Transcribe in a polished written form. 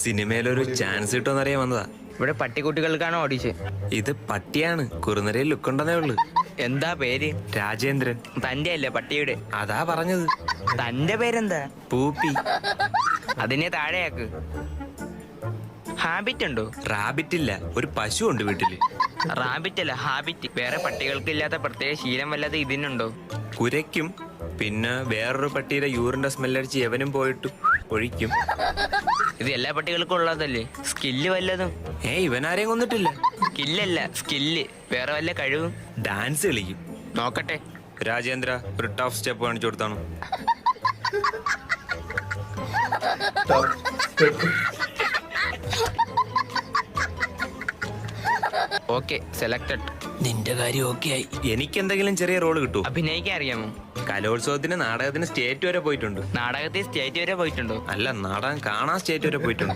സിനിമയിലൊരു chance കിട്ടുമെന്നറിയാൻ വന്നതാ. ഇവിടെ പട്ടിക്കുട്ടികൾക്കാണോ audition? ഇത് പട്ടിയാണ്, കുറുനരയിൽ ലുക്കുണ്ടെന്നേ ഉള്ളു. എന്താ പേര്? രാജേന്ദ്രൻ. തന്റെ അല്ലേ പട്ടിയുടെ? അതാ പറഞ്ഞത്. തന്റെ പേരെന്താ? പൂപ്പി. അതിനെ താഴെയാക്ക്. ഹാബിറ്റ് ഉണ്ടോ? റാബിറ്റ് ഇല്ല, ഒരു പശു ഉണ്ട് വീട്ടില്. റാബിറ്റ് അല്ല, ഹാബിറ്റ്. വേറെ പട്ടികൾക്ക് ഇല്ലാത്ത പ്രത്യേക ശീലം വല്ലാതെ ഇതിനുണ്ടോ? കുരയ്ക്കും. പിന്നെ വേറൊരു പട്ടിയുടെ യൂറിന്റെ സ്മെല്ലടിച്ച് എവനും പോയിട്ട് ഒഴിക്കും. ഇത് എല്ലാ പട്ടികൾക്കും ഉള്ളതല്ലേ? സ്കില്ല് വല്ലതും? ഇവനാരെയും കൊന്നിട്ടില്ല. സ്കില്ലല്ല, സ്കില്ല്. വേറെ വല്ല കഴിവും? ഡാൻസ് കളിക്കും. നോക്കട്ടെ. രാജേന്ദ്ര, ഒരു ടഫ് സ്റ്റെപ്പ് കാണിച്ചു കൊടുത്താണോ? Okay, selected. നിന്റെ കാര്യം ഓക്കെ ആയി. എനിക്ക് എന്തെങ്കിലും ചെറിയ റോള് കിട്ടും? അഭിനയിക്കാൻ അറിയാമോ? കലോത്സവത്തിന് നാടകത്തിന് സ്റ്റേറ്റ് വരെ പോയിട്ടുണ്ട്. നാടകത്തിൽ സ്റ്റേറ്റ് വരെ പോയിട്ടുണ്ടോ? അല്ല, നാടകം കാണാൻ സ്റ്റേറ്റ് വരെ പോയിട്ടുണ്ട്.